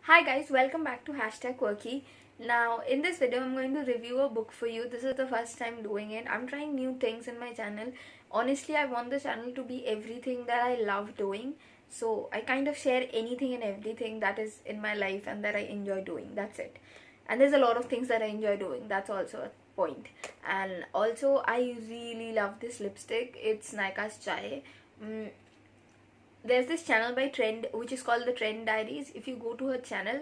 Hi guys, welcome back to #quirky. Now in this video I'm going to review a book for you. This is the first time doing it. I'm trying new things in my channel. Honestly, I want the channel to be everything that I love doing. So I kind of share anything and everything that is in my life and that I enjoy doing. That's it. And there's a lot of things that I enjoy doing. That's also a point. And also I really love this lipstick. It's Nykaa's Chai. There's this channel by Trend which is called the Trend Diaries. If you go to her channel,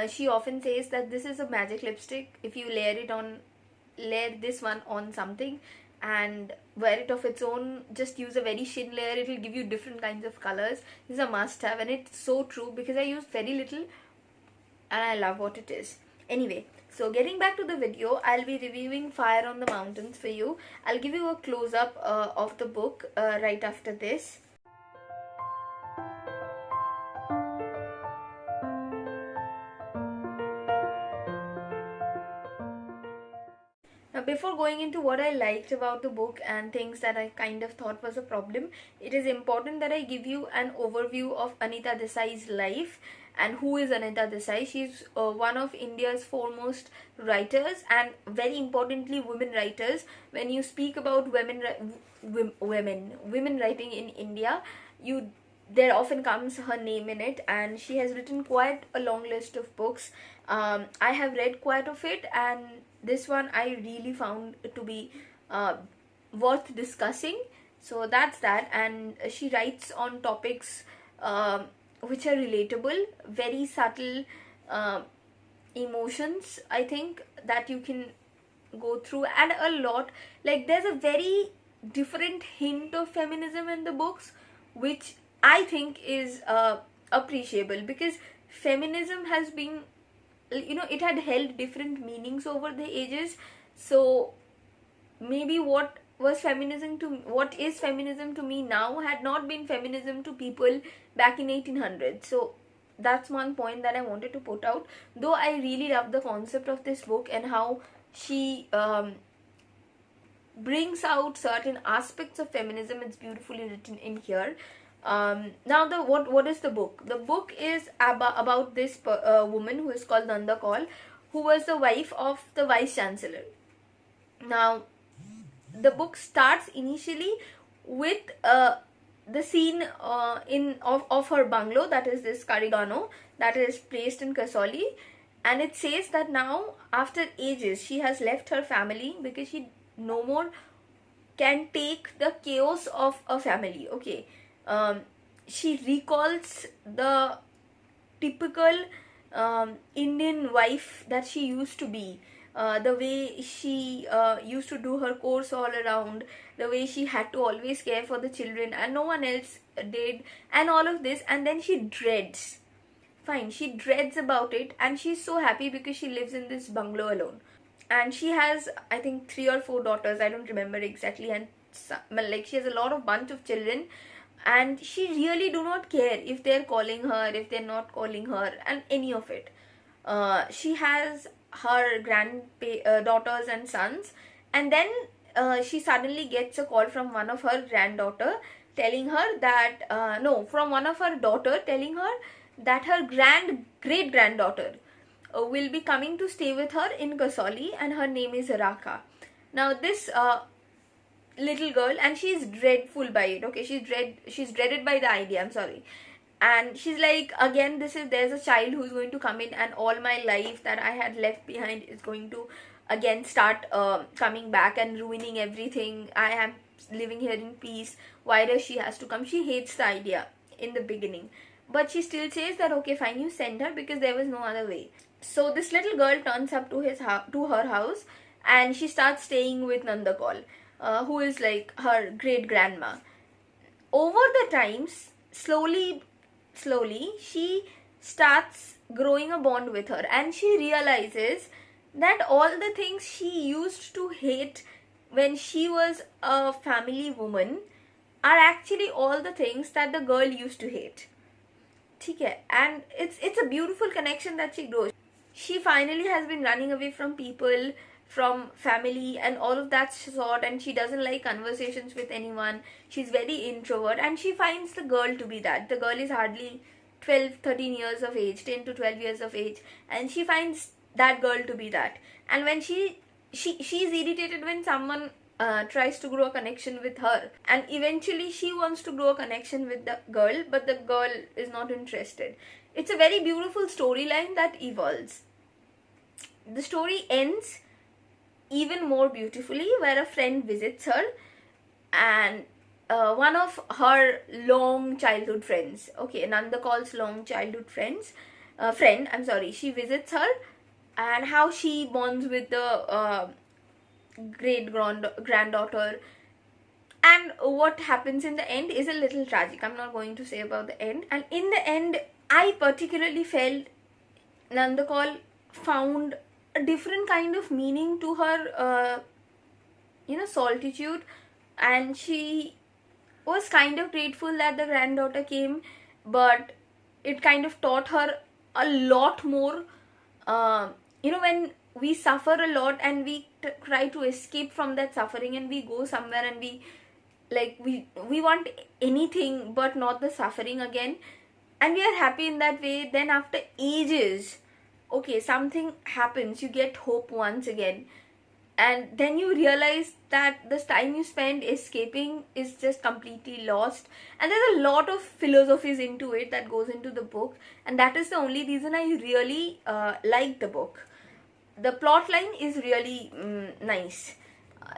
she often says that this is a magic lipstick. If you layer this one on something and wear it of its own, just use a very thin layer, it will give you different kinds of colors. This is a must have, and it's so true because I used very little and I love what it is. Anyway, so getting back to the video, I'll be reviewing Fire on the Mountains for you. I'll give you a close-up of the book right after this. Now, before going into what I liked about the book and things that I kind of thought was a problem, it is important that I give you an overview of Anita Desai's life. And who is Anita Desai? She's one of India's foremost writers, and very importantly, women writers. When you speak about women writing in India, there often comes her name in it, and she has written quite a long list of books. I have read quite of it, and this one I really found to be worth discussing. So that's that. And she writes on topics which are relatable, very subtle emotions, I think, that you can go through, and a lot, like, there's a very different hint of feminism in the books, which I think is appreciable, because feminism has been, it had held different meanings over the ages. So maybe what is feminism to me now had not been feminism to people back in 1800. So that's one point that I wanted to put out. Though I really love the concept of this book and how she brings out certain aspects of feminism. It's beautifully written in here. Now, what is the book? The book is about this woman who is called Nanda Kaul, who was the wife of the vice chancellor. Now, the book starts initially with the scene of her bungalow, that is this Karigano, that is placed in Kasauli, and it says that now, after ages, she has left her family because she no more can take the chaos of a family. Okay. She recalls the typical Indian wife that she used to be. The way she used to do her course all around, the way she had to always care for the children and no one else did, and all of this. And then she dreads. Fine, she dreads about it, and she's so happy because she lives in this bungalow alone. And she has, I think, 3 or 4 daughters, I don't remember exactly, and like, she has a lot of bunch of children. And she really do not care if they're calling her, if they're not calling her, and any of it. She has her daughters and sons, and then she suddenly gets a call from one of her granddaughter telling her that from one of her daughter telling her that her great granddaughter will be coming to stay with her in Kasauli, and her name is Raka. Now, this little girl, and she's dreadful by it. Okay, she's dreaded by the idea, I'm sorry. And she's like, again, there's a child who's going to come in, and all my life that I had left behind is going to again start coming back and ruining everything. I am living here in peace. Why does she has to come? She hates the idea in the beginning, but she still says that okay, fine, you send her, because there was no other way. So this little girl turns up to her house, and she starts staying with Nanda Kaul, who is like her great grandma. Over the times, slowly, she starts growing a bond with her, and she realizes that all the things she used to hate when she was a family woman are actually all the things that the girl used to hate. Okay? And it's a beautiful connection that she grows. She finally has been running away from people, from family and all of that sort, and she doesn't like conversations with anyone. She's very introvert, and she finds the girl to be that. The girl is hardly 12-13 years of age, 10 to 12 years of age, and she finds that girl to be that. And when she's irritated when someone tries to grow a connection with her, and eventually she wants to grow a connection with the girl, but the girl is not interested. It's a very beautiful storyline that evolves. The story ends even more beautifully, where a friend visits her, and one of her long childhood friends, okay, Nanda calls long childhood friend, I'm sorry, she visits her, and how she bonds with the great granddaughter. And what happens in the end is a little tragic. I'm not going to say about the end. And in the end, I particularly felt Nandakal found a different kind of meaning to her, solitude, and she was kind of grateful that the granddaughter came, but it kind of taught her a lot more. When we suffer a lot and we try to escape from that suffering, and we go somewhere and we want anything but not the suffering again, and we are happy in that way, then after ages, okay, something happens, you get hope once again, and then you realize that this time you spend escaping is just completely lost. And there's a lot of philosophies into it that goes into the book, and that is the only reason I really like the book. The plot line is really nice.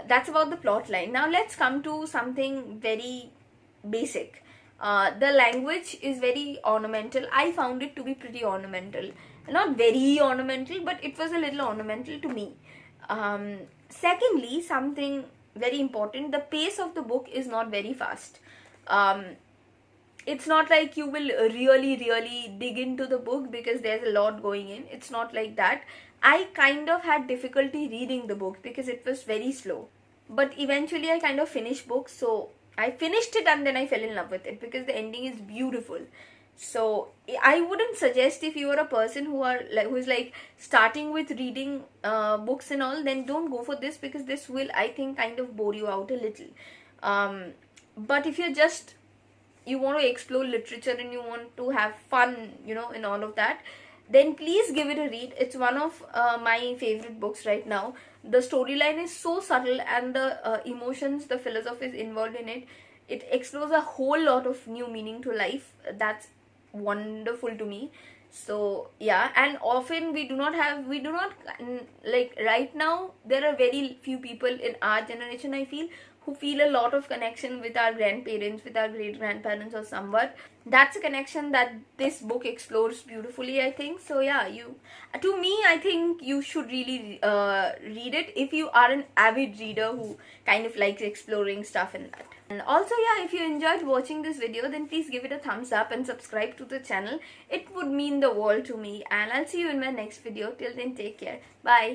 That's about the plot line. Now let's come to something very basic. The language is very ornamental. I found it to be pretty ornamental. Not very ornamental, but it was a little ornamental to me. Secondly, something very important, the pace of the book is not very fast. It's not like you will really dig into the book because there's a lot going in. It's not like that. I kind of had difficulty reading the book because it was very slow. But eventually I kind of finished books, so I finished it and then I fell in love with it because the ending is beautiful. So I wouldn't suggest, if you are a person who is starting with reading books and all, then don't go for this, because this will, I think, kind of bore you out a little. But if you want to explore literature and you want to have fun, in all of that, then please give it a read. It's one of my favorite books right now. The storyline is so subtle, and the emotions, the philosophies involved in it, it explores a whole lot of new meaning to life. That's wonderful to me. So yeah, and often we do not right now, there are very few people in our generation, I feel, who feel a lot of connection with our grandparents, with our great grandparents or somewhat. That's a connection that this book explores beautifully, I think. So yeah, to me, I think you should really read it if you are an avid reader who kind of likes exploring stuff in that. And also, yeah, if you enjoyed watching this video, then please give it a thumbs up and subscribe to the channel. It would mean the world to me, and I'll see you in my next video. Till then, take care. Bye.